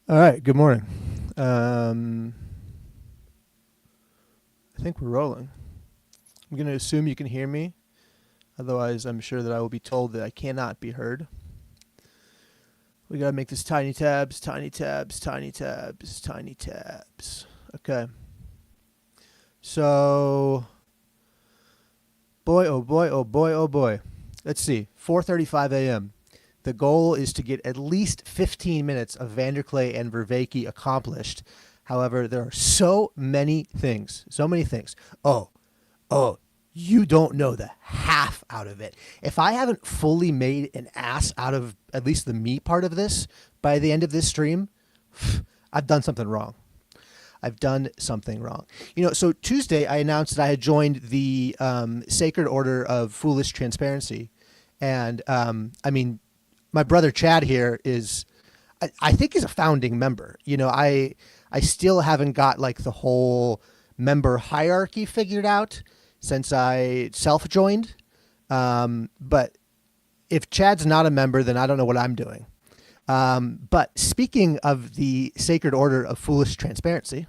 All right. Good morning. I think we're rolling. I'm going to assume you can hear me. Otherwise, I'm sure that I will be told that I cannot be heard. We got to make this tiny tabs, tiny tabs, tiny tabs, tiny tabs. Okay. So, boy, oh boy, oh boy, oh boy. Let's see. 4:35 a.m. The goal is to get at least 15 minutes of Vanderklay and Vervaeke accomplished. However, there are so many things. So many things. Oh, you don't know the half out of it. If I haven't fully made an ass out of at least the meat part of this by the end of this stream, I've done something wrong. I've done something wrong. So Tuesday I announced that I had joined the Sacred Order of Foolish Transparency. And my brother Chad here is, I think he's a founding member. I still haven't got like the whole member hierarchy figured out since I self-joined. But if Chad's not a member, then I don't know what I'm doing. But speaking of the Sacred Order of Foolish Transparency,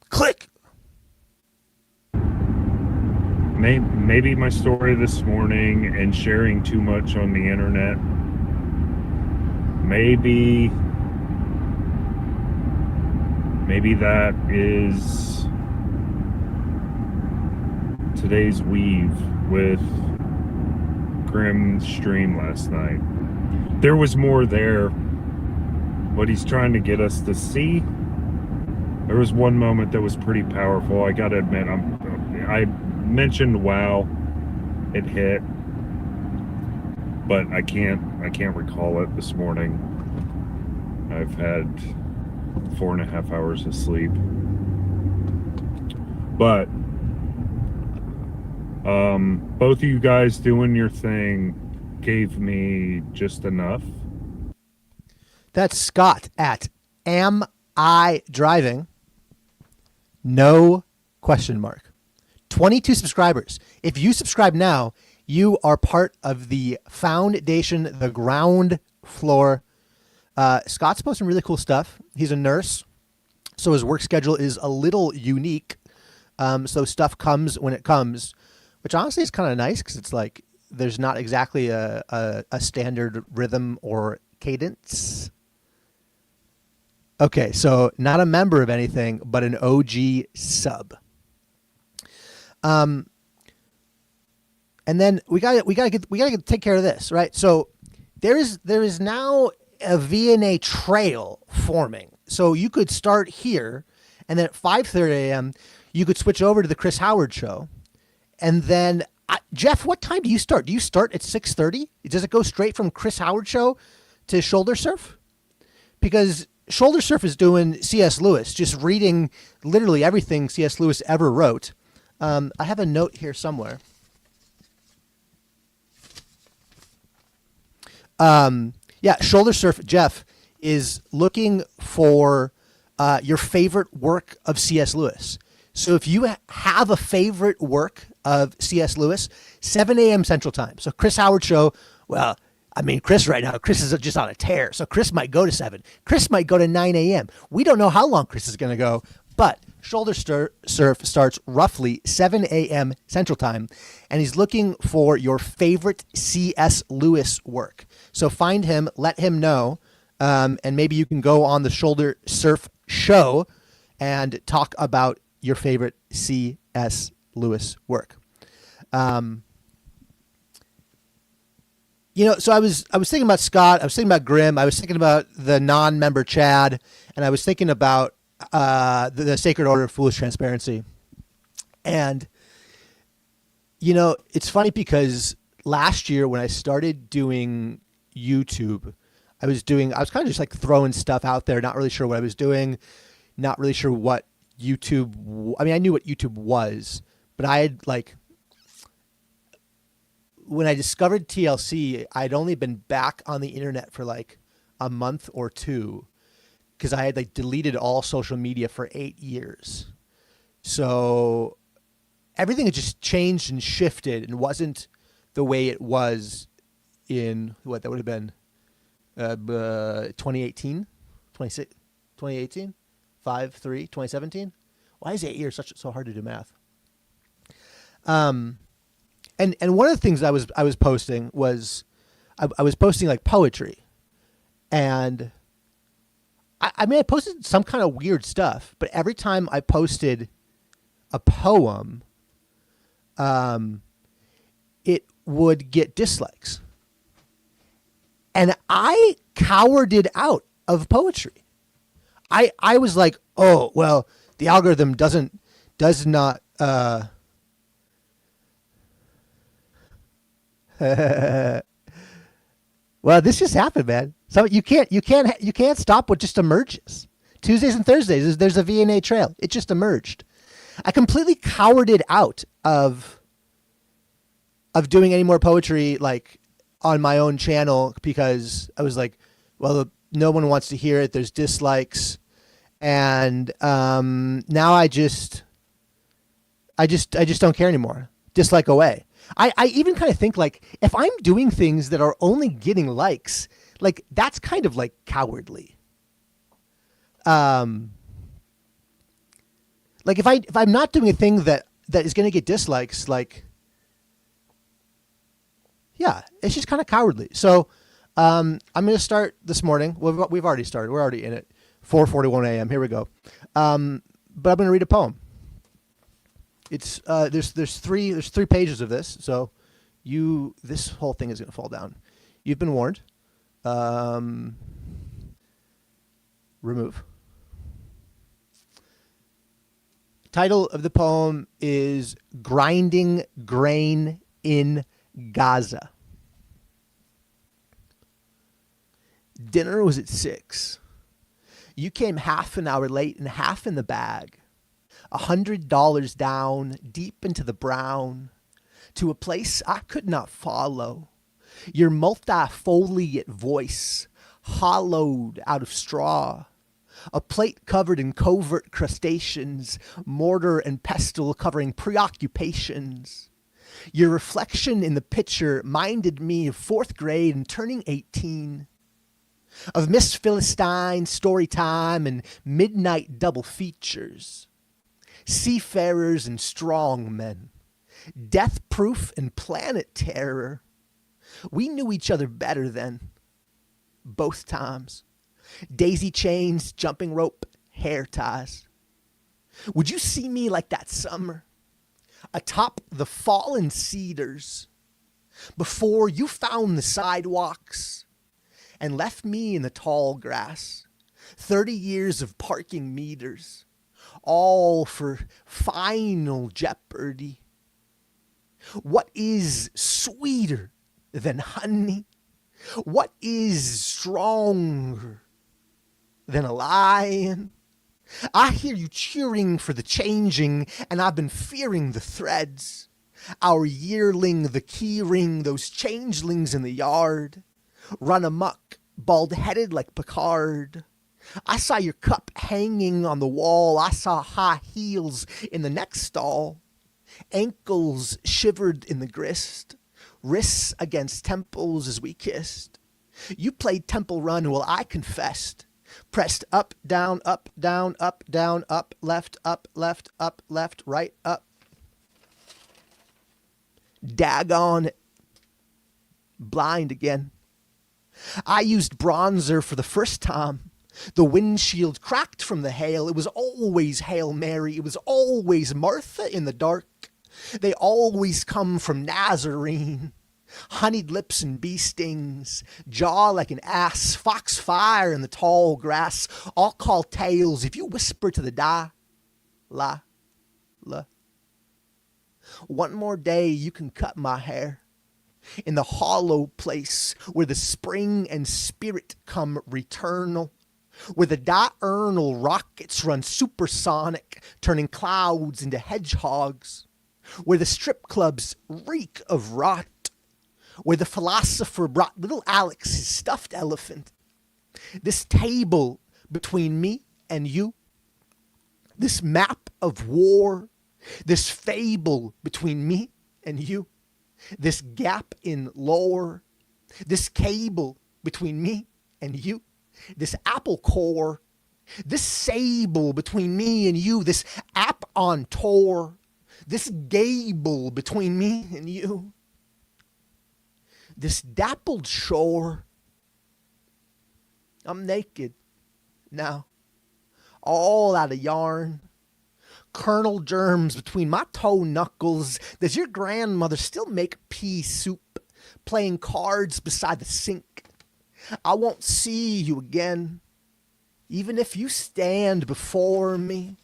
click. Maybe my story this morning and sharing too much on the internet. Maybe that is today's weave with Grim's stream last night. There was more there. What he's trying to get us to see. There was one moment that was pretty powerful. I gotta admit, I mentioned WoW, it hit, but I can't recall it this morning. I've had 4.5 hours of sleep, but both of you guys doing your thing gave me just enough. That's Scott at Am I Driving? No question mark. 22 subscribers. If you subscribe now, you are part of the foundation, the ground floor. Scott's posting really cool stuff. He's a nurse, so his work schedule is a little unique. So stuff comes when it comes, which honestly is kind of nice because it's like there's not exactly a standard rhythm or cadence. Okay, so not a member of anything, but an OG sub. And then we gotta take care of this, right? So there is now a VNA trail forming. So you could start here, and then at 5:30 a.m. you could switch over to the Chris Howard show, and then Jeff, what time do you start? Do you start at 6:30? Does it go straight from Chris Howard show to Shoulder Surf? Because Shoulder Surf is doing C.S. Lewis, just reading literally everything C.S. Lewis ever wrote. I have a note here somewhere. Shoulder Surf, Jeff, is looking for your favorite work of C.S. Lewis. So if you have a favorite work of C.S. Lewis, 7 a.m. Central Time. So Chris Howard show, well, Chris right now, Chris is just on a tear. So Chris might go to 7. Chris might go to 9 a.m. We don't know how long Chris is going to go, but Shoulder Surf starts roughly 7 a.m. Central Time, and he's looking for your favorite C.S. Lewis work. So find him, let him know, and maybe you can go on the Shoulder Surf show and talk about your favorite C.S. Lewis work. So I was thinking about Scott, I was thinking about Grim, I was thinking about the non-member Chad, and I was thinking about the Sacred Order of Foolish Transparency. And, it's funny because last year when I started doing YouTube, I was kind of just like throwing stuff out there, not really sure what I was doing, not really sure what YouTube, I knew what YouTube was, but I had when I discovered TLC, I'd only been back on the internet for like a month or two because I had deleted all social media for 8 years. So everything had just changed and shifted and wasn't the way it was in what that would have been 2018, 2018, 2017. Why is 8 years so hard to do math? And one of the things I was posting was I was posting like poetry, and I mean I posted some kind of weird stuff, but every time I posted a poem, it would get dislikes, and I cowered out of poetry. I was like, oh well, the algorithm does not. Well, this just happened, man. So you can't stop what just emerges. Tuesdays and Thursdays, there's a V&A trail. It just emerged. I completely cowered out of doing any more poetry like on my own channel because I was like, well, no one wants to hear it. There's dislikes, and now I just don't care anymore. Dislike away. I even kind of think like if I'm doing things that are only getting likes, like that's kind of like cowardly. Like if I'm not doing a thing that is going to get dislikes, like yeah, it's just kind of cowardly. So I'm going to start this morning. Well, we've already started. We're already in it. 4:41 a.m. Here we go. But I'm going to read a poem. It's there's three pages of this, so this whole thing is going to fall down. You've been warned. Remove. Title of the poem is Grinding Grain in Gaza. Dinner was at 6. You came half an hour late and half in the bag. $100 down, deep into the brown, to a place I could not follow. Your multifoliate voice, hollowed out of straw. A plate covered in covert crustaceans, mortar and pestle covering preoccupations. Your reflection in the picture minded me of 4th grade and turning 18. Of Miss Philistine, story time, and midnight double features. Seafarers and strong men, death-proof and planet terror. We knew each other better then, both times. Daisy chains, jumping rope, hair ties. Would you see me like that summer, atop the fallen cedars, before you found the sidewalks and left me in the tall grass? 30 years of parking meters. All for final jeopardy. What is sweeter than honey? What is stronger than a lion? I hear you cheering for the changing, and I've been fearing the threads. Our yearling, the key ring, those changelings in the yard. Run amok, bald-headed like Picard. I saw your cup hanging on the wall. I saw high heels in the next stall. Ankles shivered in the grist. Wrists against temples as we kissed. You played Temple Run while I confessed. Pressed up, down, up, down, up, down, up, left, right, up. Daggone it. Blind again. I used bronzer for the first time. The windshield cracked from the hail. It was always Hail Mary. It was always Martha in the dark. They always come from Nazarene. Honeyed lips and bee stings. Jaw like an ass. Foxfire in the tall grass. All call tales if you whisper to the la. One more day you can cut my hair. In the hollow place where the spring and spirit come returnal. Where the diurnal rockets run supersonic, turning clouds into hedgehogs. Where the strip clubs reek of rot. Where the philosopher brought little Alex his stuffed elephant. This table between me and you. This map of war. This fable between me and you, this gap in lore, this cable between me and you, this apple core, this sable between me and you, this app on tour, this gable between me and you, this dappled shore. I'm naked now, all out of yarn. Kernel germs between my toe knuckles. Does your grandmother still make pea soup, playing cards beside the sink? I won't see you again, even if you stand before me.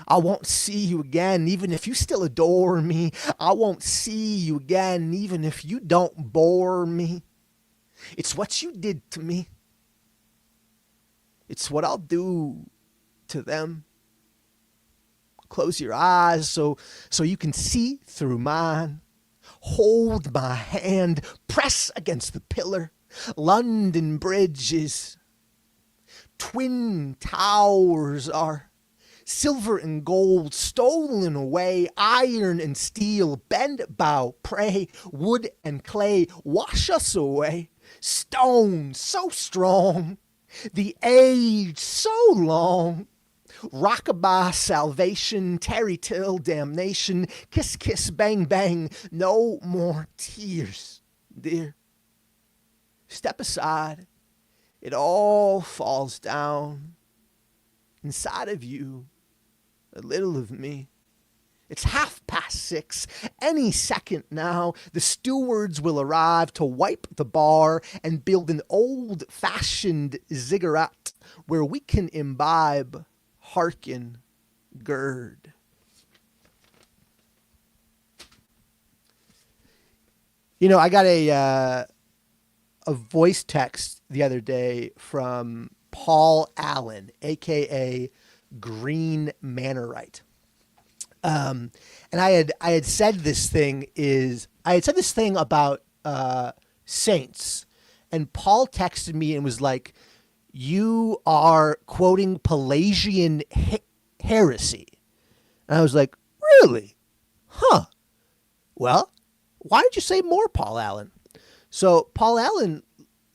I won't see you again, even if you still adore me. I won't see you again, even if you don't bore me. It's what you did to me. It's what I'll do to them. Close your eyes so you can see through mine. Hold my hand, press against the pillar. London bridges, twin towers are silver and gold stolen away. Iron and steel, bend, bow, pray. Wood and clay, wash us away. Stone so strong, the age so long. Rockabye salvation, tarry till damnation. Kiss, kiss, bang, bang. No more tears, dear. Step aside. It all falls down. Inside of you, a little of me. It's 6:30. Any second now, the stewards will arrive to wipe the bar and build an old-fashioned ziggurat where we can imbibe, hearken, gird. You know, I got a voice text the other day from Paul Allen, aka Green Manorite. And I had said this thing about saints, and Paul texted me and was like, "You are quoting Pelagian heresy," and I was like, "Really? Huh? Well, why did you say more, Paul Allen?" So Paul Allen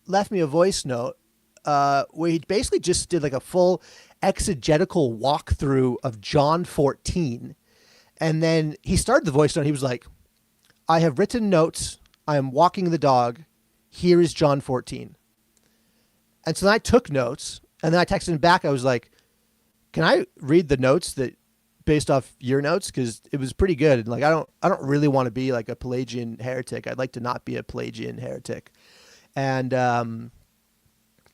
left me a voice note where he basically just did like a full exegetical walkthrough of John 14. And then he started the voice note. He was like, "I have written notes. I am walking the dog. Here is John 14. And so then I took notes, and then I texted him back. I was like, "Can I read the notes that based off your notes? Because it was pretty good. And like, I don't really want to be like a Pelagian heretic. I'd like to not be a Pelagian heretic." And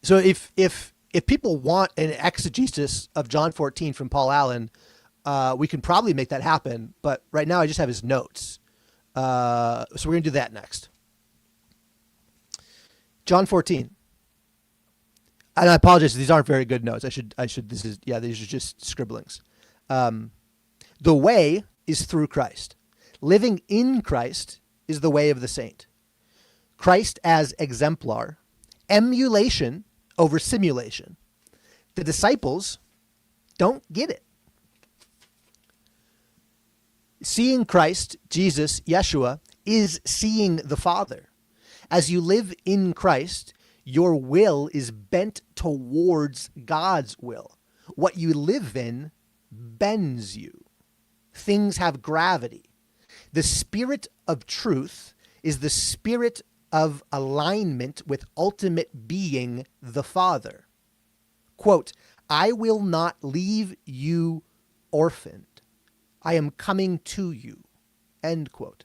so if people want an exegesis of John 14 from Paul Allen, we can probably make that happen. But right now I just have his notes. So we're going to do that next. John 14. And I apologize. These aren't very good notes. These are just scribblings. The way is through Christ. Living in Christ is the way of the saint. Christ as exemplar. Emulation over simulation. The disciples don't get it. Seeing Christ, Jesus, Yeshua, is seeing the Father. As you live in Christ, your will is bent towards God's will. What you live in bends you. Things have gravity. The spirit of truth is the spirit of alignment with ultimate being, the Father. Quote, "I will not leave you orphaned. I am coming to you." End quote.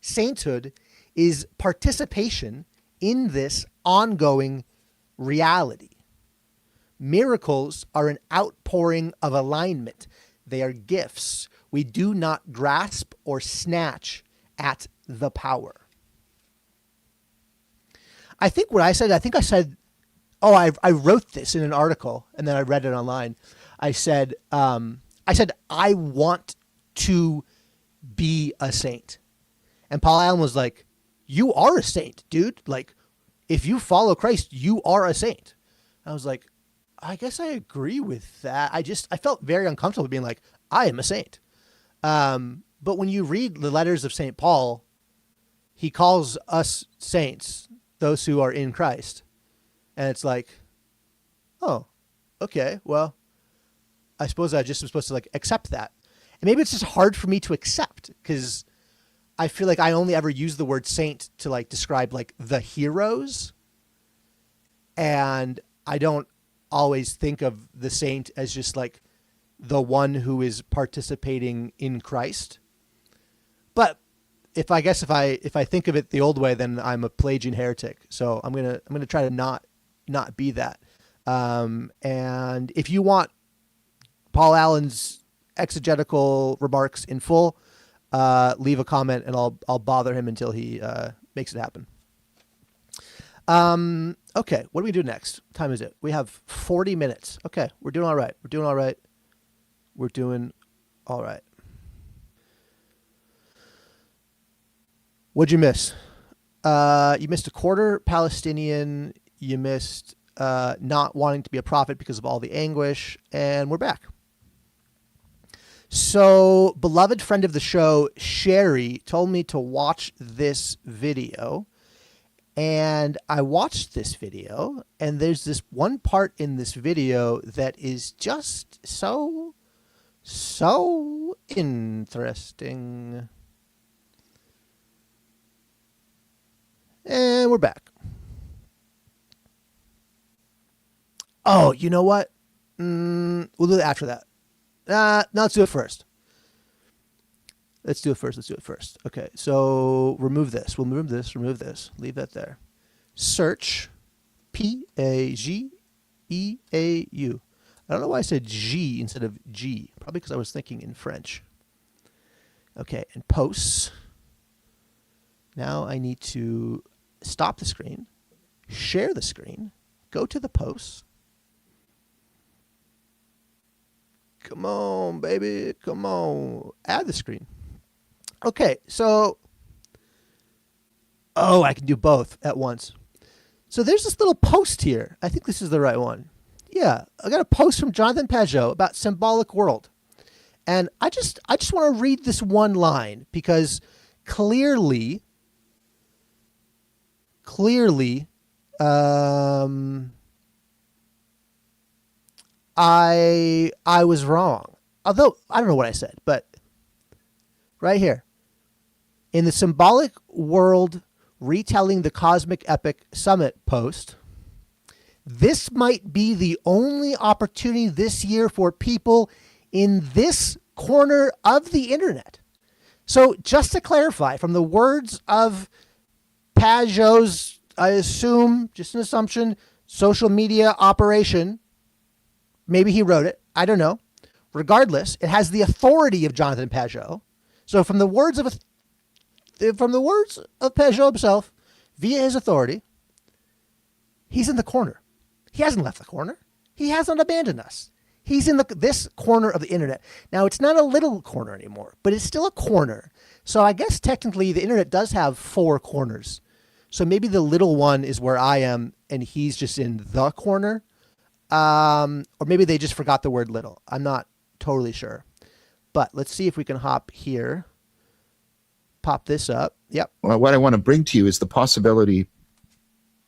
Sainthood is participation in this ongoing reality. Miracles are an outpouring of alignment. They are gifts. We do not grasp or snatch at the power. I think I said, I wrote this in an article and then I read it online. I said, I want to be a saint. And Paul Allen was like, "You are a saint, dude. Like, if you follow Christ, you are a saint." I was like, I guess I agree with that. I felt very uncomfortable being like, I am a saint. But when you read the letters of St. Paul, he calls us saints, those who are in Christ. And it's like, oh, okay, well, I suppose I just am supposed to like accept that. And maybe it's just hard for me to accept because I feel like I only ever use the word saint to like describe like the heroes. And I don't always think of the saint as just like the one who is participating in Christ. But if I think of it the old way, then I'm a Pelagian heretic. So I'm gonna try to not be that. And if you want Paul Allen's exegetical remarks in full, leave a comment and I'll bother him until he makes it happen. Okay, what do we do next? What time is it? We have 40 minutes. Okay, we're doing all right. What'd you miss? You missed a quarter Palestinian. You missed not wanting to be a prophet because of all the anguish. And we're back. So, beloved friend of the show, Sherry, told me to watch this video. And I watched this video. And there's this one part in this video that is just so interesting. And we're back. Oh, you know what? We'll do it after that. No, let's do it first. Let's do it first. Okay, so remove this. We'll remove this. Leave that there. Search Pageau. I don't know why I said G instead of G. Probably because I was thinking in French. Okay, and posts. Now I need to stop the screen, share the screen, go to the posts. Come on, baby. Come on. Add the screen. Okay, so... Oh, I can do both at once. So there's this little post here. I think this is the right one. Yeah, I got a post from Jonathan Pageau about symbolic world. And I just want to read this one line because clearly, I was wrong. Although, I don't know what I said, but right here. In the Symbolic World Retelling the Cosmic Epic Summit post, this might be the only opportunity this year for people in this corner of the internet. So just to clarify, from the words of Pageau's, I assume, just an assumption, social media operation, maybe he wrote it. I don't know. Regardless, it has the authority of Jonathan Pageau. So from the words of Pageau himself, via his authority, he's in the corner. He hasn't left the corner. He hasn't abandoned us. He's in this corner of the internet. Now, it's not a little corner anymore, but it's still a corner. So I guess technically the internet does have 4 corners. So maybe the little one is where I am and he's just in the corner. Or maybe they just forgot the word little. I'm not totally sure. But let's see if we can hop here. Pop this up. Yep. Well, what I want to bring to you is the possibility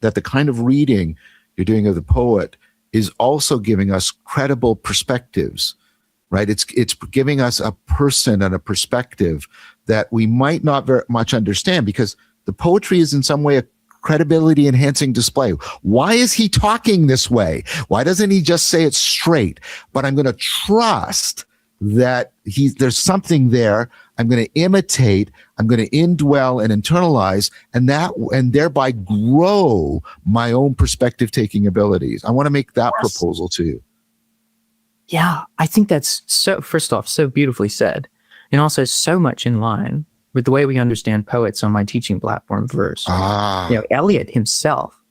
that the kind of reading you're doing of the poet is also giving us credible perspectives, right? It's giving us a person and a perspective that we might not very much understand because the poetry is in some way a credibility enhancing display. Why is he talking this way? Why doesn't he just say it straight? But I'm going to trust that there's something there. I'm going to imitate, I'm going to indwell and internalize, and thereby grow my own perspective taking abilities. I want to make that proposal to you. Yeah, I think that's first off, so beautifully said. And also so much in line with the way we understand poets on my teaching platform, Verse. Eliot himself,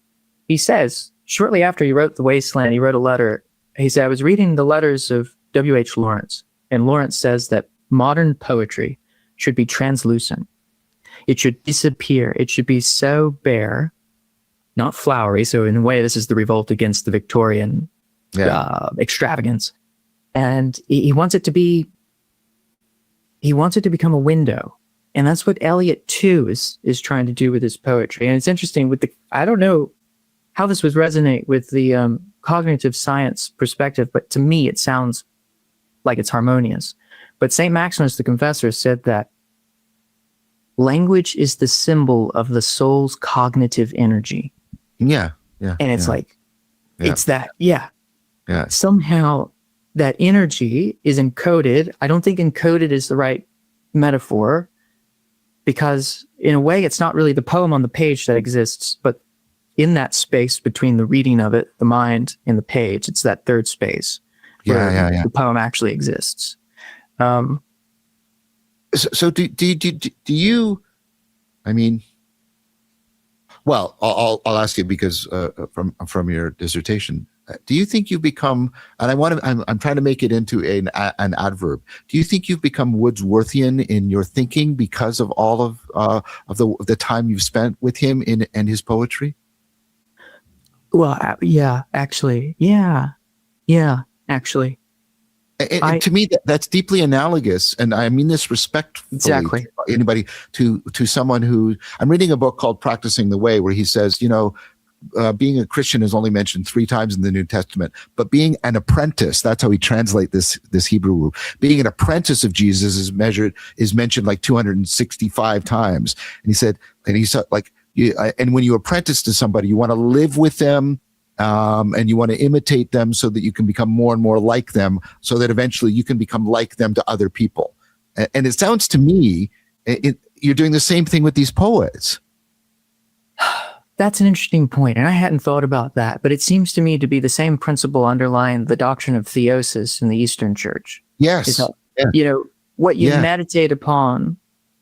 he says, shortly after he wrote The Wasteland, he wrote a letter. He said, I was reading the letters of W.H. Lawrence, and Lawrence says that modern poetry should be translucent. It should disappear. It should be so bare, not flowery. So in a way, this is the revolt against the Victorian extravagance. And he wants it to be he wants it to become a window. And that's what Eliot too is trying to do with his poetry. And it's interesting with I don't know how this would resonate with the cognitive science perspective, but to me it sounds like it's harmonious. But St. Maximus the Confessor said that language is the symbol of the soul's cognitive energy. Yeah. And it's like, Yeah. it's that, Yeah. somehow that energy is encoded. I don't think encoded is the right metaphor, because in a way it's not really the poem on the page that exists, but in that space between the reading of it, the mind, and the page, it's that third space where the poem actually exists. So do you? I mean, well, I'll ask you because from your dissertation, do you think you've become? And I'm trying to make it into an adverb. Do you think you've become Wordsworthian in your thinking because of all of the time you've spent with him and his poetry? Well, actually. And to me, that's deeply analogous, and I mean this respectfully. Exactly. To anybody, to someone who I'm reading a book called "Practicing the Way," where he says, being a Christian is only mentioned 3 times in the New Testament, but being an apprentice—that's how he translates this Hebrew word. Being an apprentice of Jesus is mentioned like 265 times, and he said, and when you apprentice to somebody, you want to live with them. And you want to imitate them so that you can become more and more like them, so that eventually you can become like them to other people. And it sounds to me, you're doing the same thing with these poets. That's an interesting point, and I hadn't thought about that, but it seems to me to be the same principle underlying the doctrine of theosis in the Eastern Church. Yes. What you meditate upon,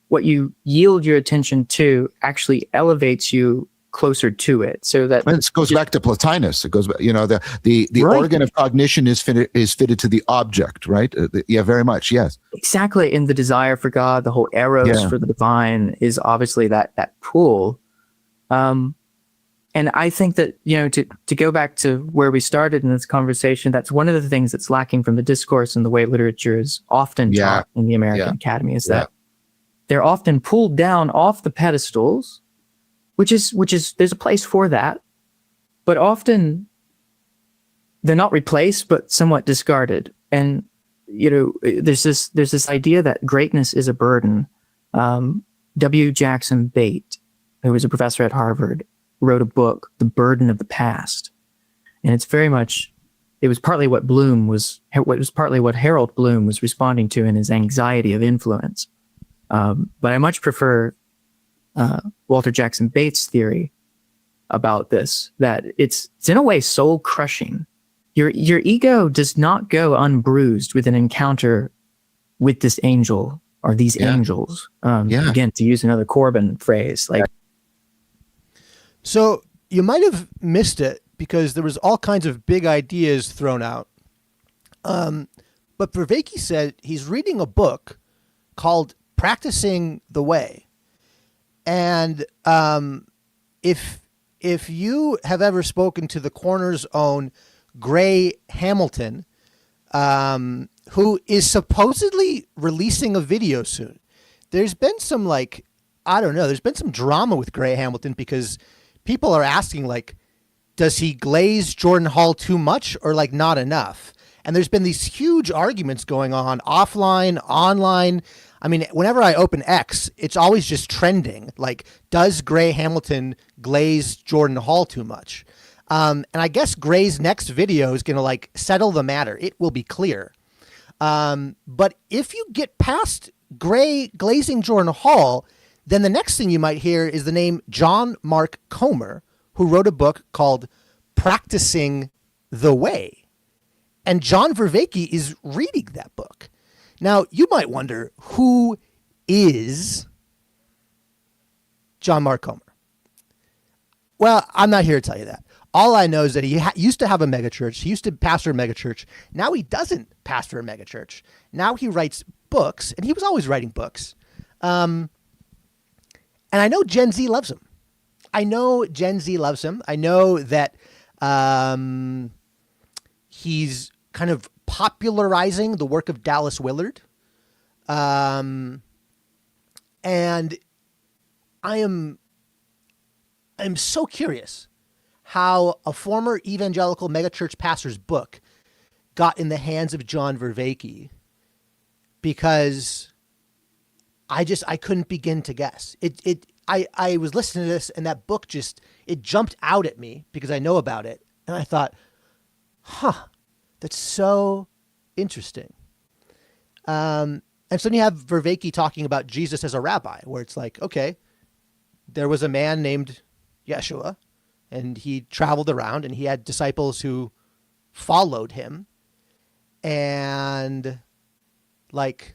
what you yield your attention to, actually elevates you closer to it, so that it goes back to Plotinus. It goes back, the right. Organ of cognition is fitted to the object, right? Very much, yes. Exactly. In the desire for God, the whole eros for the divine is obviously that pull. And I think that, to go back to where we started in this conversation, that's one of the things that's lacking from the discourse and the way literature is often taught in the American Academy, is that they're often pulled down off the pedestals, which is there's a place for that, but often they're not replaced, but somewhat discarded. And there's this idea that greatness is a burden. W. Jackson Bate, who was a professor at Harvard, wrote a book, The Burden of the Past, and it was partly what Harold Bloom was responding to in his anxiety of influence. But I much prefer Walter Jackson Bates' theory about this, that it's in a way soul crushing. Your ego does not go unbruised with an encounter with this angel or these angels. Again, to use another Corbin phrase, So you might have missed it because there was all kinds of big ideas thrown out. But Vervaeke said he's reading a book called Practicing the Way. And if you have ever spoken to the Corner's own Gray Hamilton, who is supposedly releasing a video soon, there's been some there's been some drama with Gray Hamilton because people are asking does he glaze Jordan Hall too much or not enough? And there's been these huge arguments going on offline, online. I mean, whenever I open X, it's always just trending. Does Gray Hamilton glaze Jordan Hall too much? And I guess Gray's next video is going to settle the matter. It will be clear. But if you get past Gray glazing Jordan Hall, then the next thing you might hear is the name John Mark Comer, who wrote a book called Practicing the Way. And John Vervaeke is reading that book. Now, you might wonder, who is John Mark Comer? Well, I'm not here to tell you that. All I know is that he used to have a megachurch. He used to pastor a megachurch. Now he doesn't pastor a megachurch. Now he writes books, and he was always writing books. And I know Gen Z loves him. I know that he's kind of popularizing the work of Dallas Willard. And I'm so curious how a former evangelical megachurch pastor's book got in the hands of John Vervaeke, because I couldn't begin to guess. I was listening to this, and that book it jumped out at me because I know about it. And I thought, that's so interesting. And so then you have Vervaeke talking about Jesus as a rabbi, where it's like, okay, there was a man named Yeshua, and he traveled around, and he had disciples who followed him. And like,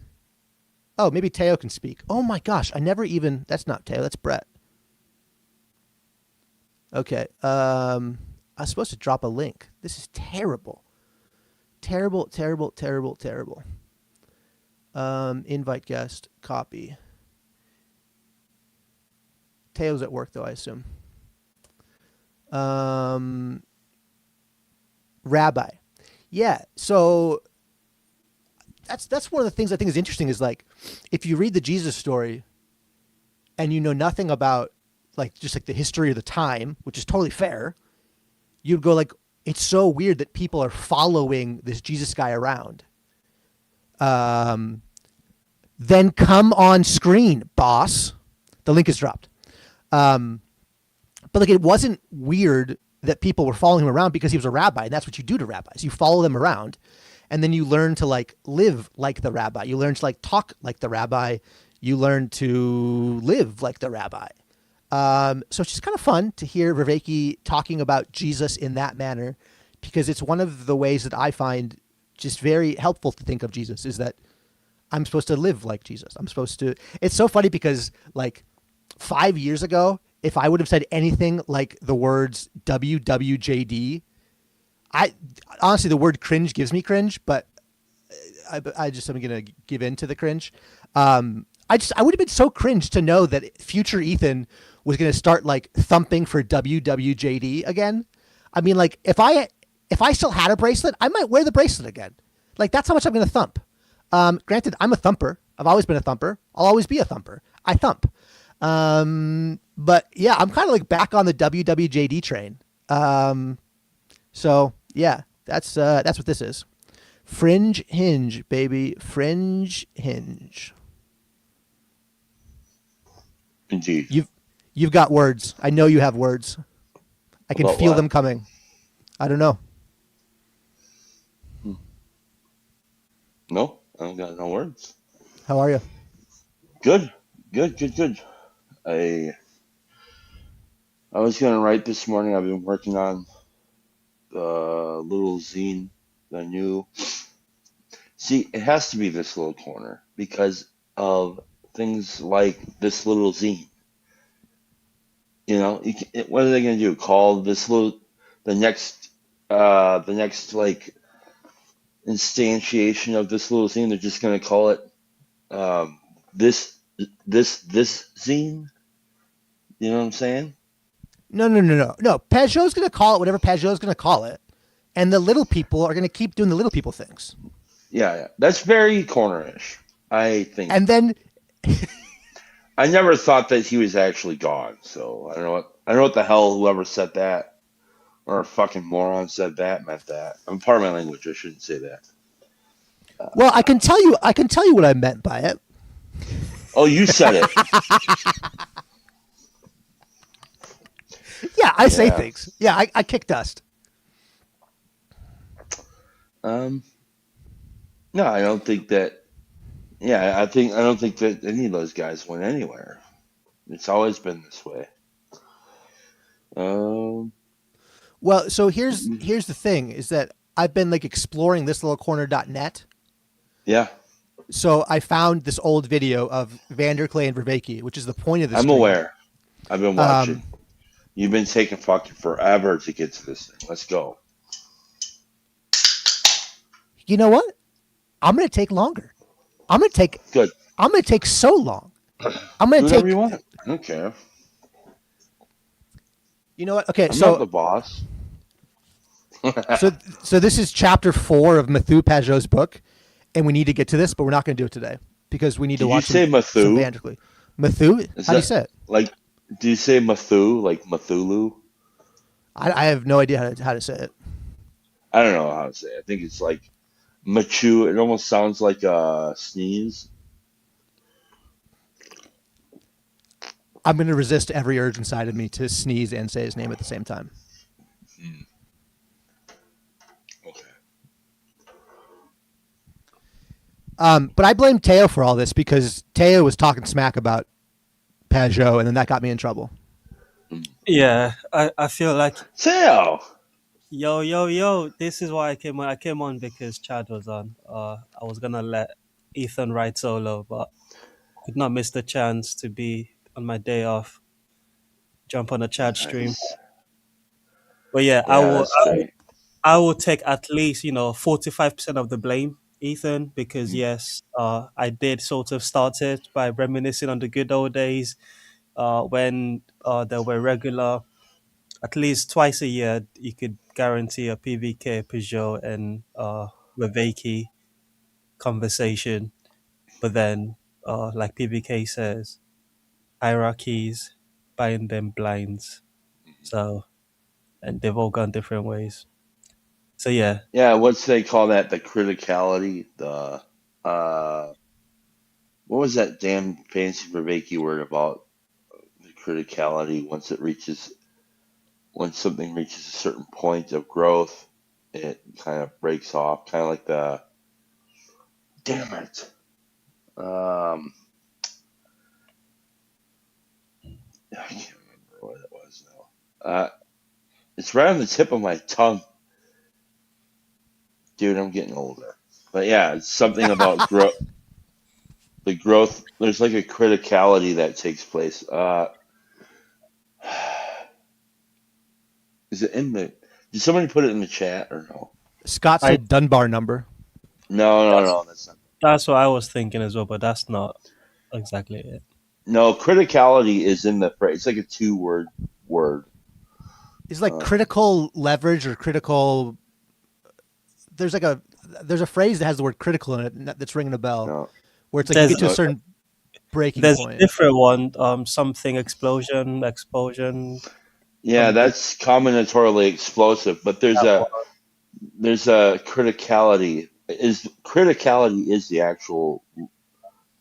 oh, maybe Teo can speak. Oh my gosh, that's not Teo, that's Brett. Okay, I was supposed to drop a link. This is terrible. Terrible. Invite guest, copy. Teo's at work though, I assume. Rabbi. Yeah, so that's one of the things I think is interesting, is like, if you read the Jesus story and you know nothing about just the history of the time, which is totally fair, you'd go like, it's so weird that people are following this Jesus guy around. Then come on screen, boss. The link is dropped. But it wasn't weird that people were following him around because he was a rabbi, and that's what you do to rabbis. You follow them around, and then you learn to live like the rabbi. You learn to talk like the rabbi. You learn to live like the rabbi. So it's just kind of fun to hear Vervaeke talking about Jesus in that manner, because it's one of the ways that I find just very helpful to think of Jesus, is that I'm supposed to live like Jesus. It's so funny because 5 years ago, if I would have said anything like the words WWJD, honestly, the word cringe gives me cringe, but I'm going to give in to the cringe. I would have been so cringe to know that future Ethan was going to start thumping for WWJD again. I mean, if I still had a bracelet, I might wear the bracelet again. That's how much I'm going to thump. Granted, I'm a thumper. I've always been a thumper. I'll always be a thumper. I thump. But yeah, I'm kind of back on the WWJD train. So yeah, that's what this is. Fringe Hinge, baby. Fringe Hinge. Indeed. You've got words. I know you have words. I can feel them coming. I don't know. No, I don't got no words. How are you? Good. I was gonna write this morning. I've been working on the little zine, the new. See, it has to be this little corner because of things like this little zine. What are they gonna do? Call this the next instantiation of this little zine? They're just gonna call it this zine. You know what I'm saying? No. Peugeot's going to call it whatever Peugeot's going to call it. And the little people are going to keep doing the little people things. Yeah. That's very cornerish, I think. And then I never thought that he was actually gone. So I don't know what the hell whoever said that, or a fucking moron said that, meant that. I'm part of my language. I shouldn't say that. Well, I can tell you what I meant by it. Oh, you said it. Yeah, I say things. Yeah, I kick dust. No, I don't think that. Yeah, I don't think that any of those guys went anywhere. It's always been this way. Well, so here's the thing: is that I've been exploring thislittlecorner.net. Yeah. So I found this old video of Vanderklay and Vervaeke, which is the point of this. I'm aware. I've been watching. You've been taking fucking forever to get to this thing. Let's go. You know what? I'm going to take longer. I'm going to take so long. I'm going to take. Whatever you want. I don't care. You know what? Okay, I'm not the boss. so this is chapter 4 of Mathieu Pajot's book, and we need to get to this, but we're not going to do it today because we need to Did you watch say some Mathu? Vanderklay. Mathu? Is How do you that say it? like? Do you say Mathu like Mathulu? I have no idea how to say it. I don't know how to say it. I think it's like Machu. It almost sounds like a sneeze. I'm going to resist every urge inside of me to sneeze and say his name at the same time. Hmm. Okay. But I blame Teo for all this because Teo was talking smack about Peugeot, and then that got me in trouble. Yeah, I feel like Teo. yo. This is why I came on. I came on because Chad was on. I was gonna let Ethan ride solo, but could not miss the chance to be on my day off. Jump on a Chad stream. Nice. But yeah, I Yeah, will. that's great. I will take at least 45% of the blame, Ethan, because yes, I did sort of start it by reminiscing on the good old days, when there were regular, at least twice a year, you could guarantee a PVK, Peugeot, and Vervaeke conversation. But then, like PVK says, hierarchies, buying them blinds. So, and they've all gone different ways. So yeah, Yeah, what's they call that? The criticality. The uh, what was that damn fancy Vervaeke word about the criticality? Once something reaches a certain point of growth, it kind of breaks off. Kind of like the damn it. Um, I can't remember what it was now. It's right on the tip of my tongue, dude. I'm getting older, but yeah, it's something about growth. The growth. There's like a criticality that takes place. Is it in the? Did somebody put it in the chat or no? Scott I said Dunbar number. No, no, that's no. That's not. that's what I was thinking as well, but that's not exactly it. No, criticality is in the phrase. It's like a two-word word. It's like Uh, critical leverage or critical. There's a phrase that has the word critical in it that's ringing a bell, no, where it's like you There's get to a no. certain breaking there's a point. different one, something explosion. Yeah, Something. that's combinatorially explosive. But That one. there's a criticality. Criticality is the actual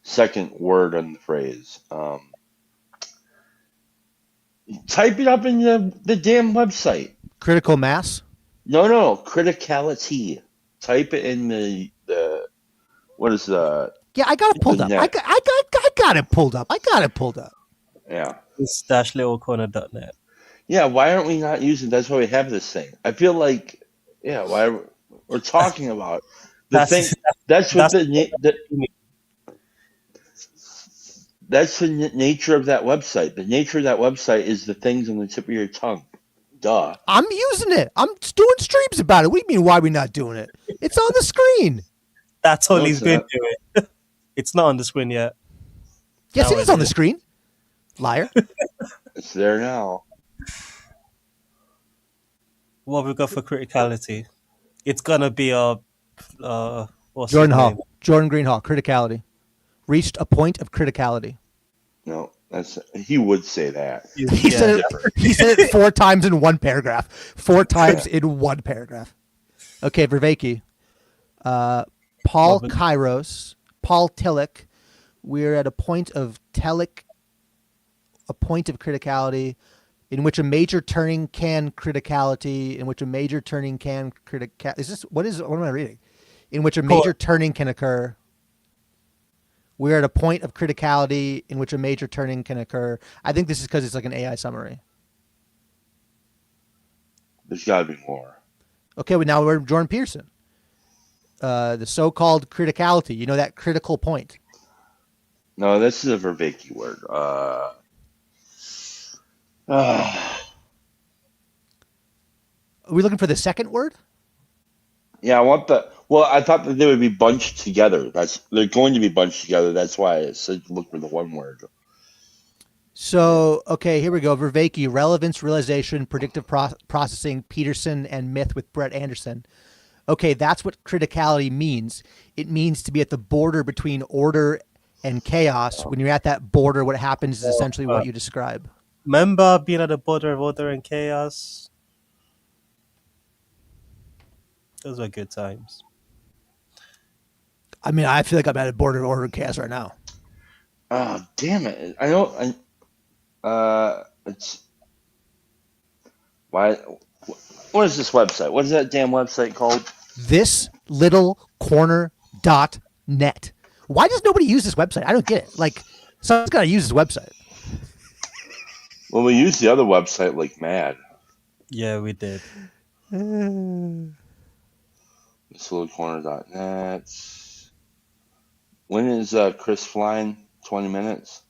second word in the phrase. Type it up in the damn website. Critical mass. No, no, criticality. Type it in the what is Yeah, I got it the pulled up. net? I got it pulled up. I got it pulled up. Yeah, It's -littlecorner.net. yeah. Why aren't we not using? That's why we have this thing. I feel like, yeah. Why we're talking about the thing? That's That's what that's that's the nature of that website. The nature of that website is the things on the tip of your tongue. Duh. I'm using it. I'm doing streams about it. What do you mean? Why are we not doing it? It's on the screen. that's all No, he's it's been not. doing. It's not on the screen yet. Yes, Now it is it on the is. screen. Liar. It's there now. What have we got for criticality? It's gonna be what's his Jordan name? Hall. Jordan Greenhall. Criticality. Reached a point of criticality. No, that's he would say that. He Yeah, said it. He said it 4 times in one paragraph. 4 times in one paragraph. Okay, Vervaeke. Paul What, Kairos. Paul Tillich. We're at a point of criticality, in which a major turning can criticality, in which a major turning can critical. What am I reading? In which a major turning can occur. We're at a point of criticality in which a major turning can occur. I think this is because it's like an AI summary. There's got to be more. Okay, well, now we're Jordan Pearson. The so-called criticality. You know, that critical point. No, this is a Vervaeke word. Uh, Are we looking for the second word? yeah, I want the. Well, I thought that they would be bunched together. They're going to be bunched together. That's why I said look for the one word. So, okay, here we go. Vervaeke, relevance, realization, predictive processing, Peterson, and myth with Brett Anderson. Okay, that's what criticality means. It means to be at the border between order and chaos. When you're at that border, what happens is essentially what you describe. Remember being at the border of order and chaos? Those were good times. I mean, I feel like I'm at a border of order and chaos right now. Oh, damn it. I know. It's. Why? What is this website? What is that damn website called? Thislittlecorner.net. Why does nobody use this website? I don't get it. Like, someone's got to use this website. Well, we used the other website like mad. Yeah, we did. Thislittlecorner.net. When is Chris flying? 20 minutes?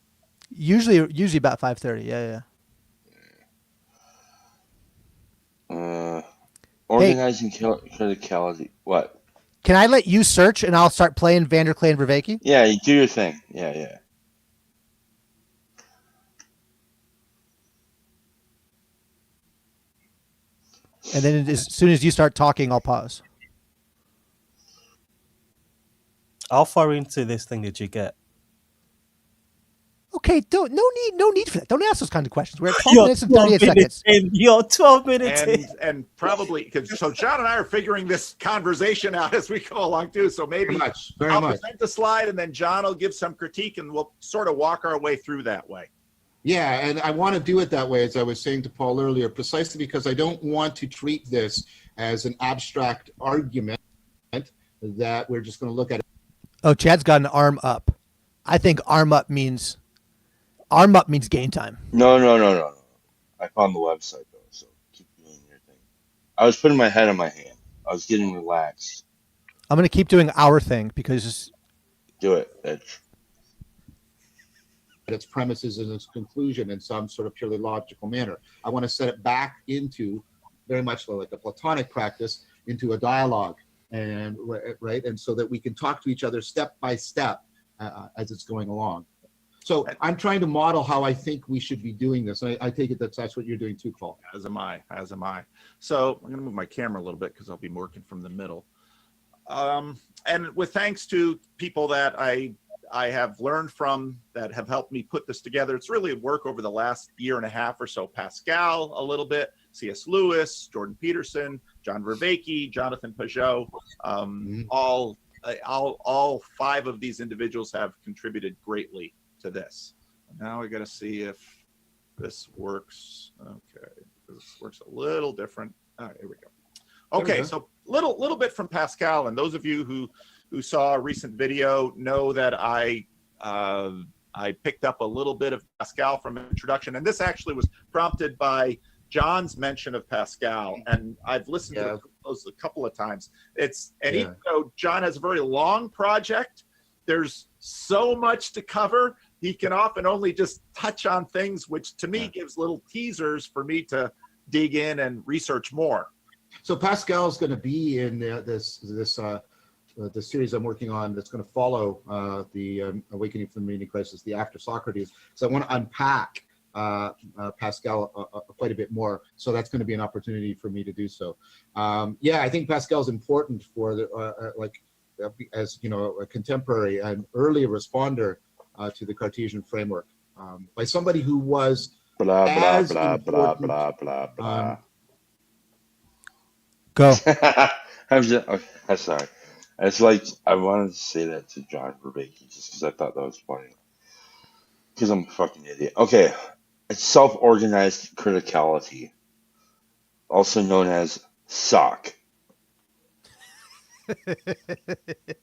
Usually about 5:30. Yeah. Organizing criticality. What? Can I let you search and I'll start playing Vanderklay and Vervaeke? Yeah, you do your thing. Yeah. And then as soon as you start talking, I'll pause. How far into this thing did you get? Okay, no need for that. Don't ask those kinds of questions. We're at 12 minutes and 38 seconds. You're 12 minutes in. And probably so John and I are figuring this conversation out as we go along too. So maybe Very I'll much. present the slide and then John will give some critique and we'll sort of walk our way through that way. Yeah, and I want to do it that way, as I was saying to Paul earlier, precisely because I don't want to treat this as an abstract argument that we're just going to look at. Oh, Chad's got an arm up. I think arm up means game time. No. I found the website though, so keep doing your thing. I was putting my head on my hand. I was getting relaxed. I'm going to keep doing our thing because Do it, Edge. Its premises and its conclusion in some sort of purely logical manner. I want to set it back into very much like a Platonic practice, into a dialogue, and right, and so that we can talk to each other step by step as it's going along. So I'm trying to model how I think we should be doing this. I take it that's what you're doing too, Paul. As am I. So I'm going to move my camera a little bit because I'll be working from the middle. And with thanks to people that I have learned from that have helped me put this together. It's really work over the last year and a half or so. Pascal, a little bit, C.S. Lewis, Jordan Peterson, John Vervaeke, Jonathan Pajot, all 5 of these individuals have contributed greatly to this. Now we got to see if this works. Okay, this works a little different. All right, here we go. Okay, so little bit from Pascal, and those of you who saw a recent video know that I picked up a little bit of Pascal from introduction, and this actually was prompted by John's mention of Pascal, and I've listened to those a couple of times. Even though John has a very long project, there's so much to cover. He can often only just touch on things, which to me gives little teasers for me to dig in and research more. So Pascal's going to be in the series I'm working on that's going to follow the Awakening from the Meaning Crisis, the After Socrates. So I want to unpack Pascal quite a bit more. So that's going to be an opportunity for me to do so. I think Pascal's important for as you know, a contemporary and early responder to the Cartesian framework by somebody who was Blah blah as blah blah important, blah blah blah. go. I'm sorry. It's like I wanted to say that to John Vervaeke just because I thought that was funny. Because I'm a fucking idiot. Okay, it's self-organized criticality, also known as SOC.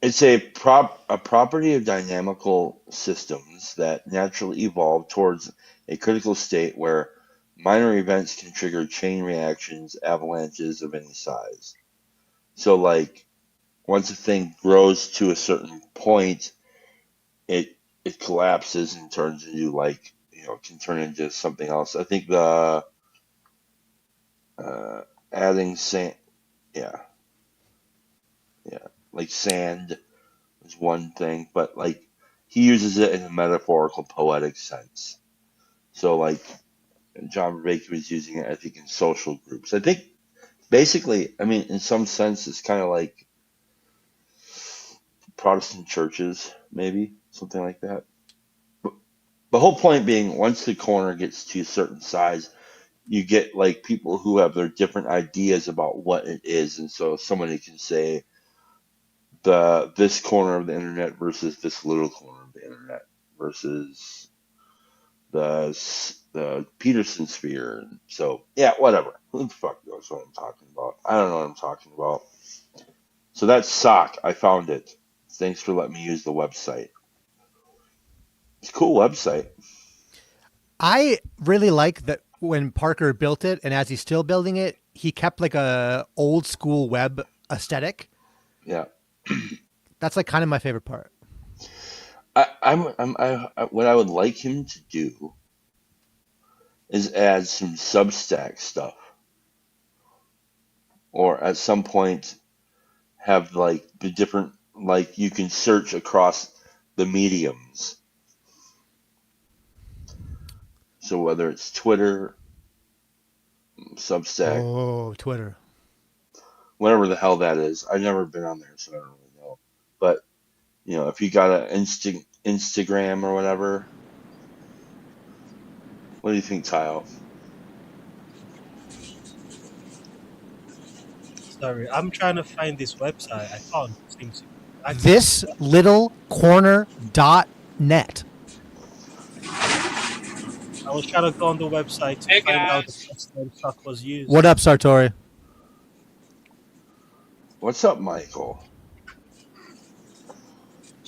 It's a property of dynamical systems that naturally evolve towards a critical state where minor events can trigger chain reactions, avalanches of any size. So, like, once a thing grows to a certain point, it collapses and turns into, like, you know, can turn into something else. I think the adding sand, like sand is one thing, but like he uses it in a metaphorical, poetic sense. So, like, John Vervaeke was using it, I think, in social groups. I think basically, I mean, in some sense, it's kind of like Protestant churches, maybe. something like that. But the whole point being, once the corner gets to a certain size, you get like people who have their different ideas about what it is, and so somebody can say the this corner of the internet versus this little corner of the internet versus the Peterson sphere. And so yeah, whatever. Who the fuck knows what I'm talking about? I don't know what I'm talking about. So that's sock. I found it. Thanks for letting me use the website. It's a cool website. I really like that when Parker built it, and as he's still building it, he kept like a old school web aesthetic. Yeah. That's like kind of my favorite part. What I would like him to do is add some Substack stuff, or at some point have like the different, like you can search across the mediums. So whether it's Twitter, Substack, Oh, Twitter. whatever the hell that is. I've never been on there, so I don't really know. But if you got an Instagram or whatever, what do you think, Tile? Sorry, I'm trying to find this website. I can't seem to access it. Thislittlecorner.net. I was trying to go on the website to Hey find out the guys, first time Chuck was used. What up, Sartori? What's up, Michael?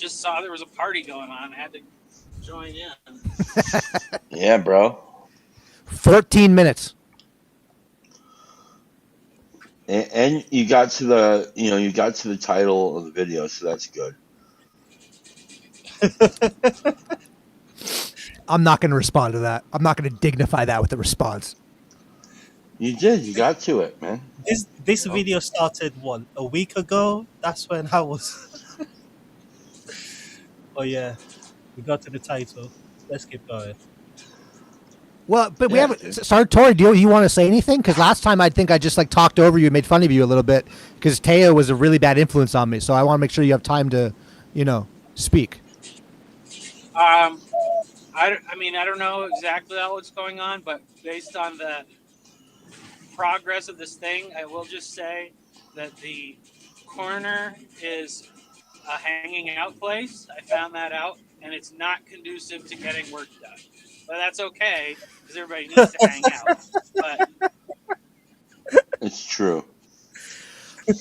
just saw there was a party going on. I had to join in. Yeah, bro. 14 minutes. And you got to the title of the video, so that's good. I'm not going to respond to that. I'm not going to dignify that with a response. You did. You got to it, man. This video started a week ago. That's when I was. Oh yeah, we got to the title. Let's keep going. Well, but we Yeah. haven't. Sartori, do you want to say anything? Because last time I think I just like talked over you, made fun of you a little bit. Because Teo was a really bad influence on me, so I want to make sure you have time to, speak. I mean, I don't know exactly what's going on, but based on the progress of this thing, I will just say that the corner is a hanging out place. I found that out, and it's not conducive to getting work done. But that's okay, because everybody needs to hang out. But It's true.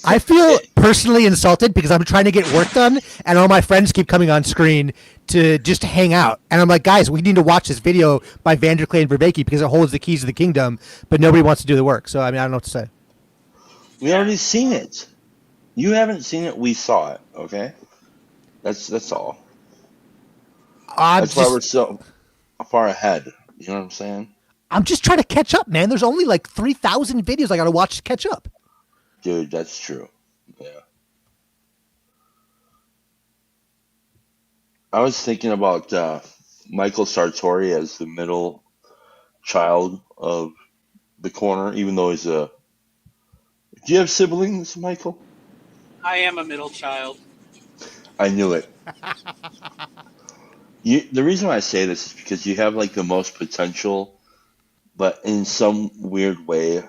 I feel personally insulted because I'm trying to get work done, and all my friends keep coming on screen to just hang out. And I'm like, guys, we need to watch this video by Vanderklay and Vervaeke because it holds the keys to the kingdom, but nobody wants to do the work. So, I mean, I don't know what to say. We already seen it. You haven't seen it. We saw it. Okay. That's all. That's why we're so far ahead. You know what I'm saying? I'm just trying to catch up, man. There's only like 3,000 videos I got to watch to catch up. Dude, that's true. Yeah. I was thinking about Michael Sartori as the middle child of the corner, even though he's a. Do you have siblings, Michael? I am a middle child. I knew it. The reason why I say this is because you have like the most potential, but in some weird way,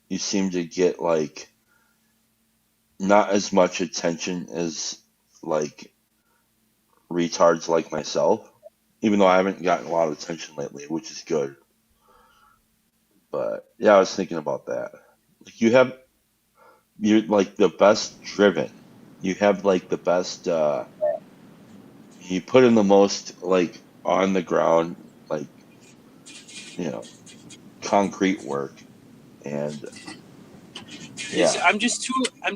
you seem to get like not as much attention as like retards like myself, even though I haven't gotten a lot of attention lately, which is good. But yeah, I was thinking about that. Like you're like the best driven. You have like the best you put in the most like on the ground like concrete work. And yeah. I'm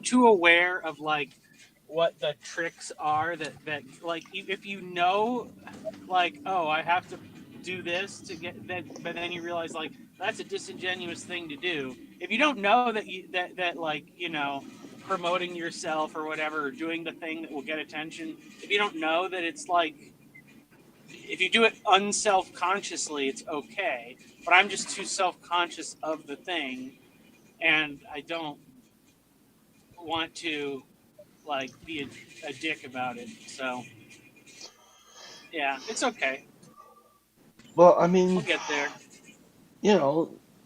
too aware of like what the tricks are that like if you know like, oh, I have to do this to get that, but then you realize like that's a disingenuous thing to do. If you don't know that like, promoting yourself or whatever, or doing the thing that will get attention, if you don't know that it's like, if you do it unself-consciously, it's okay. But I'm just too self-conscious of the thing, and I don't want to like be a dick about it. So Yeah, it's okay. Well, I We'll mean, get there.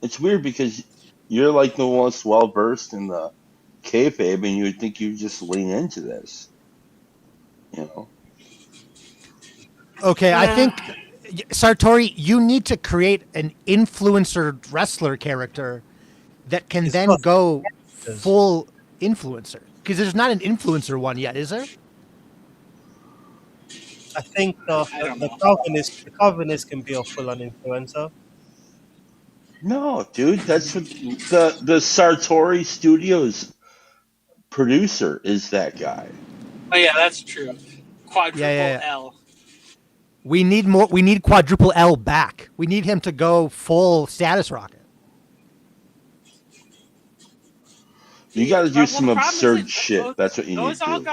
it's weird because you're like the most well versed in the kayfabe, and you would think you just lean into this. You know, Okay, I Uh, think Sartori, you need to create an influencer wrestler character that can It's then got go characters. full influencer. Because there's not an influencer one yet, is there? I think I don't know. The Calvinist can be a full-on influencer. no, dude, that's what the Sartori Studios producer is. That guy. Oh yeah, that's true. Yeah, yeah, Quadruple yeah. L. We need more. We need quadruple L back. We need him to go full status rocket. You got to do Well, some the problem is absurd that shit. That's what you need those to all do.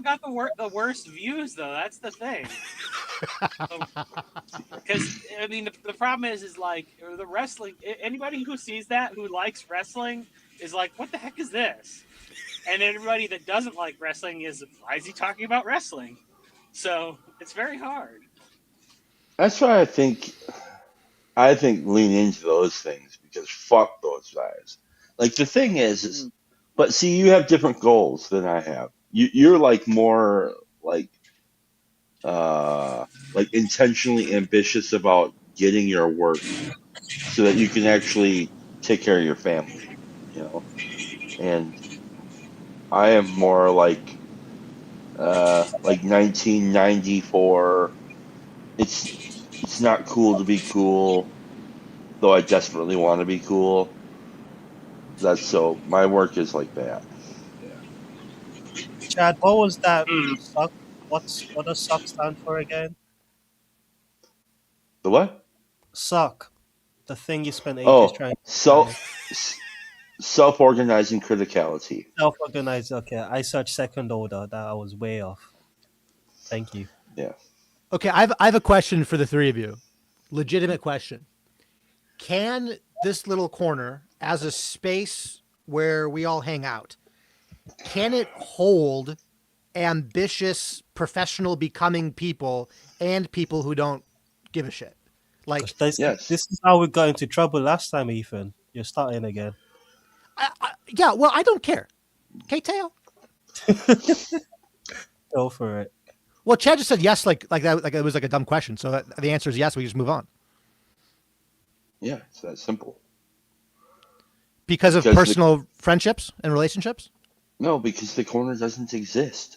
got the worst views though. That's the thing. Because I mean, the problem is like the wrestling. Anybody who sees that who likes wrestling is like, what the heck is this? And everybody that doesn't like wrestling is, why is he talking about wrestling? So it's very hard. That's why I think lean into those things because fuck those guys. Like the thing is, but see, you have different goals than I have. You're like more like intentionally ambitious about getting your work so that you can actually take care of your family, you know. And I am more like 1994. It's not cool to be cool, though I desperately want to be cool. That's so my work is like that. Yeah. Chad, what was that Mm. suck? What does suck stand for again? The what? Suck. The thing you spent ages Oh, trying to define. self-organizing criticality. Self-organized. Okay, I searched second order. That I was way off. Thank you. Yeah. Okay, I have a question for the three of you. Legitimate question. Can this little corner, as a space where we all hang out, can it hold ambitious, professional becoming people and people who don't give a shit? Like, Yes. This is how we got into trouble last time, Ethan. You're starting again. yeah, well, I don't care. K-Tail? Go for it. Well, Chad just said yes, like that, like it was like a dumb question. So the answer is yes. We just move on Yeah, it's that simple. because of Because personal friendships and relationships. No, because the corner doesn't exist.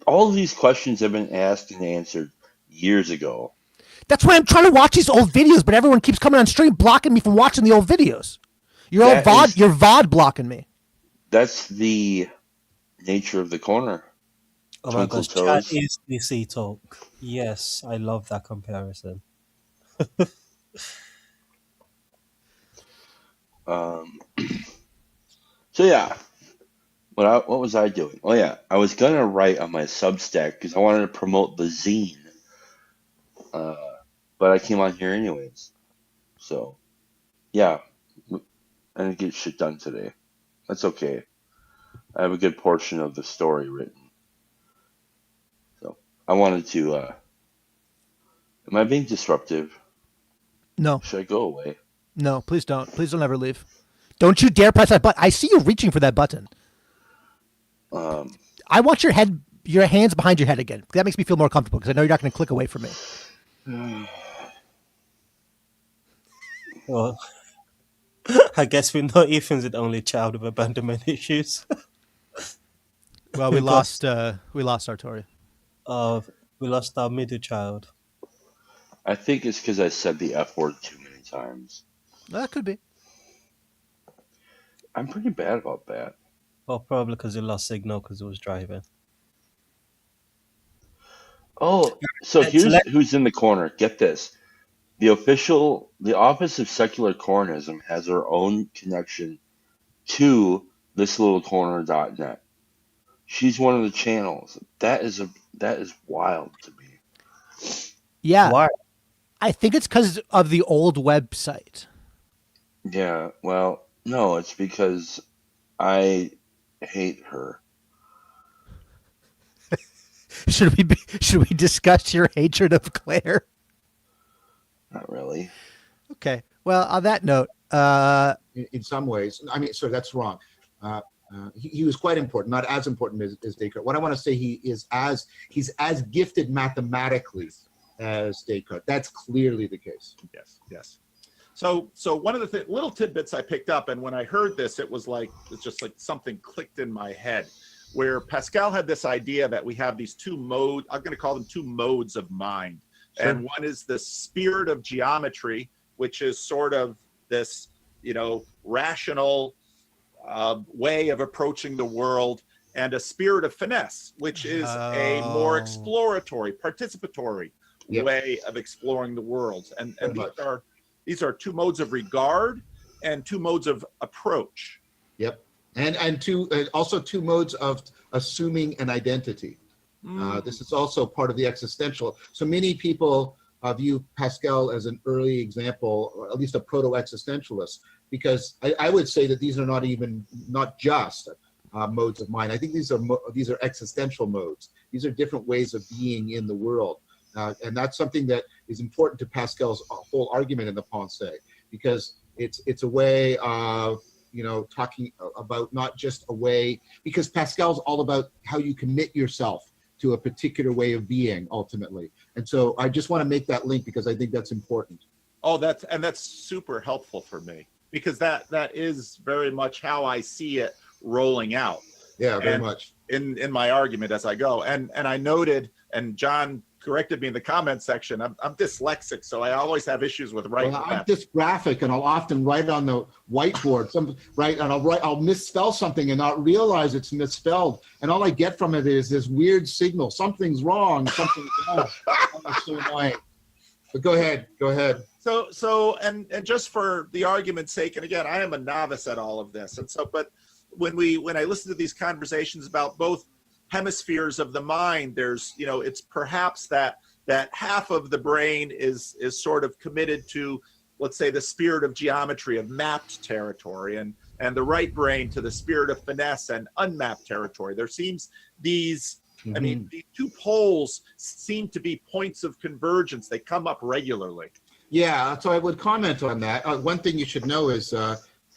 All of these questions have been asked and answered years ago. That's why I'm trying to watch these old videos, but everyone keeps coming on stream blocking me from watching the old videos. You're VOD blocking me. That's the nature of the corner. Oh my Twinkle gosh, Chad toes. is DC talk. Yes, I love that comparison. So yeah, what was I doing? Oh yeah, I was gonna write on my Substack because I wanted to promote the zine, uh, but I came on here anyways. So yeah, I didn't get shit done today. That's okay. I have a good portion of the story written. So I wanted to. Am I being disruptive? No, Should I go away? no, please don't. Please don't ever leave. Don't you dare press that button. I see you reaching for that button. I want your hands behind your head again. That makes me feel more comfortable because I know you're not going to click away from me. Well, I guess we know Ethan's the only child with abandonment issues. Well, we lost Sartori. We lost our middle child. I think it's because I said the F word too many times. That could be. I'm pretty bad about that. Well, probably because he lost signal because he was driving. Oh, so Let's here's let who's in the corner. Get this. The Office of Secular Cornism has their own connection to thislittlecorner.net. She's one of the channels. That is wild to me. Yeah, why? I think it's because of the old website. Yeah, well, no, it's because I hate her. Should we discuss your hatred of Claire? Not really. Okay. Well, on that note, in some ways. I mean, sorry, that's wrong. He was quite important, not as important as Descartes. What I want to say, he's as gifted mathematically as Descartes. That's clearly the case. Yes. So one of the little tidbits I picked up, and when I heard this, it's just like something clicked in my head, where Pascal had this idea that we have these two modes. I'm going to call them two modes of mind, sure. And one is the spirit of geometry, which is sort of this, rational way of approaching the world, and a spirit of finesse, which is a more exploratory, participatory way of exploring the world. And these are two modes of regard and two modes of approach. Yep. And also two modes of assuming an identity. This is also part of the existential. So many people view Pascal as an early example, or at least a proto-existentialist, because I would say that these are not just modes of mind. I think these are existential modes. These are different ways of being in the world. And that's something that is important to Pascal's whole argument in the Pensée, because it's a way of talking about not just a way, because Pascal's all about how you commit yourself to a particular way of being ultimately. And so I just want to make that link because I think that's important. Oh, that's super helpful for me, because that is very much how I see it rolling out. Yeah, very much. In my argument as I go. And I noted, and John corrected me in the comment section, I'm dyslexic, so I always have issues with writing. Well, I'm dysgraphic, and I'll often write on the whiteboard, and I'll misspell something and not realize it's misspelled, and all I get from it is this weird signal: something's wrong, something's wrong. It's so annoying. But go ahead. So and just for the argument's sake, and again, I am a novice at all of this, and so but when I listen to these conversations about both hemispheres of the mind, there's it's perhaps that half of the brain is sort of committed to, let's say, the spirit of geometry, of mapped territory, and the right brain to the spirit of finesse and unmapped territory. There seems these I mean, these two poles seem to be points of convergence. They come up regularly. Yeah, so I would comment on that. One thing you should know is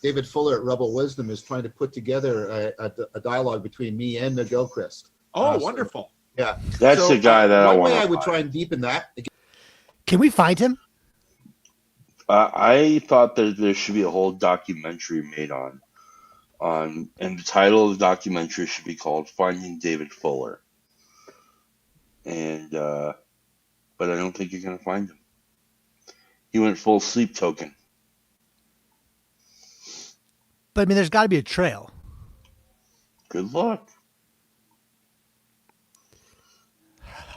David Fuller at Rebel Wisdom is trying to put together a dialogue between me and McGilchrist. Oh, wonderful. Yeah. That's the guy that I want. One way I would try and deepen that. Can we find him? I thought that there should be a whole documentary made on, and the title of the documentary should be called Finding David Fuller. And, but I don't think you're going to find him. He went full sleep token. But I mean, there's got to be a trail. Good luck.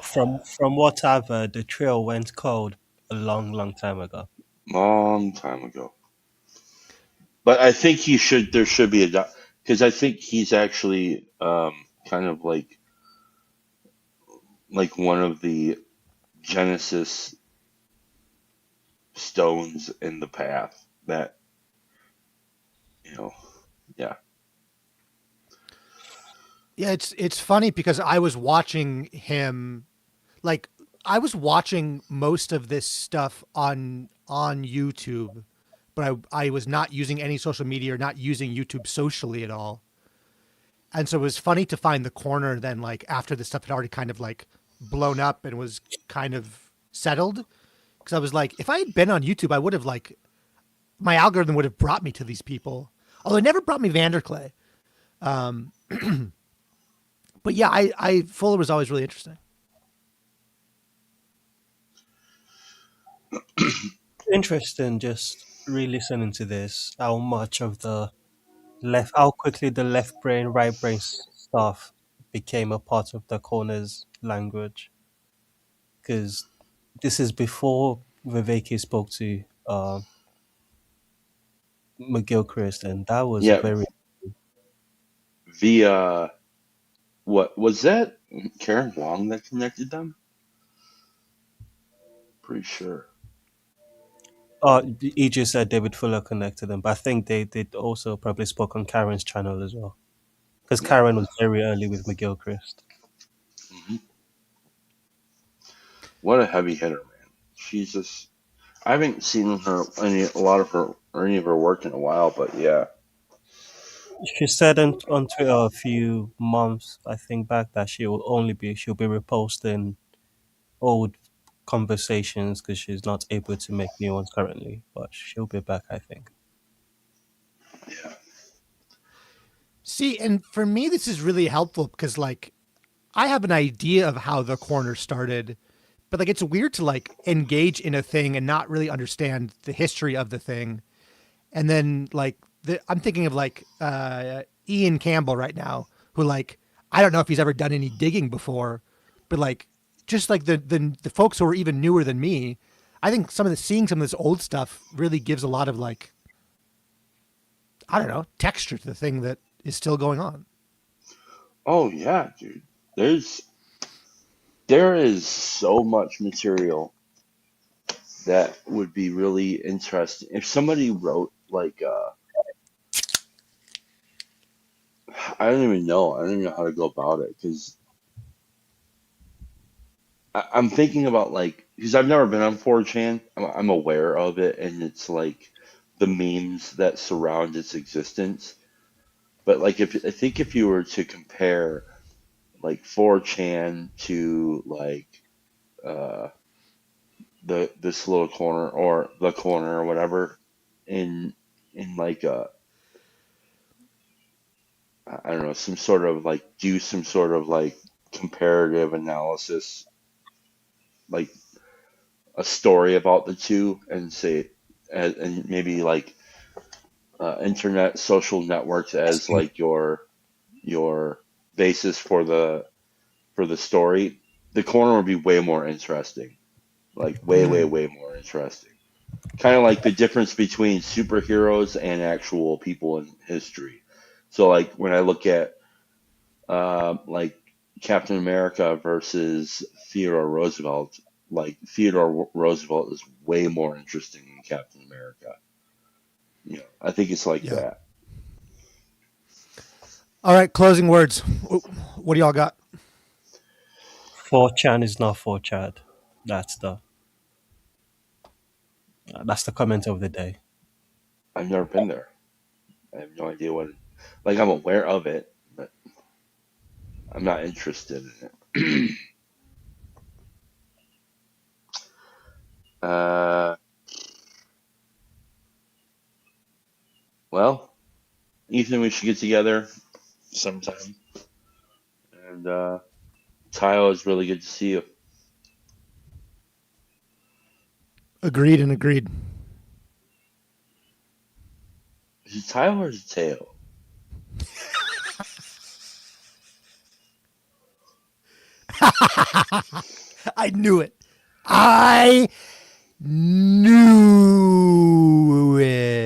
From what I've heard, the trail went cold a long time ago. Long time ago. But I think there should be because I think he's actually kind of like one of the Genesis stones in the path that, yeah. Yeah, it's funny because I was watching him, I was watching most of this stuff on YouTube, but I was not using any social media or not using YouTube socially at all. And so it was funny to find the corner then, after the stuff had already kind of blown up and was kind of settled. Because I was like, if I had been on YouTube, I would have my algorithm would have brought me to these people. Although it never brought me Vanderklay. But yeah, I Fuller was always really interesting. Interesting, just re-listening to this, how quickly the left brain, right brain stuff became a part of the corner's language. Because this is before Vervaeke spoke to McGilchrist, and that was very... What was that? Karen Wong that connected them? Pretty sure. He just said David Fuller connected them, but I think they also probably spoke on Karen's channel as well. Because Karen was very early with McGilchrist. Mm-hmm. What a heavy hitter, man. She's just. I haven't seen a lot of her or any of her work in a while, but yeah. She said on Twitter a few months, I think, back that she'll be reposting old conversations because she's not able to make new ones currently, but she'll be back, I think. Yeah. See, and for me, this is really helpful because, like, I have an idea of how the corner started, but like, it's weird to like engage in a thing and not really understand the history of the thing. And then, like, I'm thinking of like Ian Campbell right now, who, like, I don't know if he's ever done any digging before, but like, just like the folks who are even newer than me, I think seeing some of this old stuff really gives a lot of, like, I don't know, texture to the thing that is still going on. Oh yeah, dude. There's there is so much material that would be really interesting if somebody wrote like I don't even know. I don't even know how to go about it because I'm thinking about like because I've never been on 4chan. I'm aware of it and it's like the memes that surround its existence. But like if I think if you were to compare like 4chan to like uh the this little corner or the corner or whatever in like I don't know some sort of like do some sort of like comparative analysis like a story about the two and say and maybe like internet social networks as like your basis for the story, the corner would be way more interesting. Like way more interesting. Kind of like the difference between superheroes and actual people in history. So like when I look at like Captain America versus Theodore Roosevelt, like Theodore Roosevelt is way more interesting than Captain America. You know, I think it's like Yeah. that. All right, closing words. What do y'all got? 4chan is not 4chan. That's that's the comment of the day. I've never been there. I have no idea what. Like I'm aware of it, but I'm not interested in it. uh, well, Ethan, we should get together sometime. And Tyler, it's really good to see you. Agreed and agreed. Is it Tyler or is it Teo? I knew it. I knew it.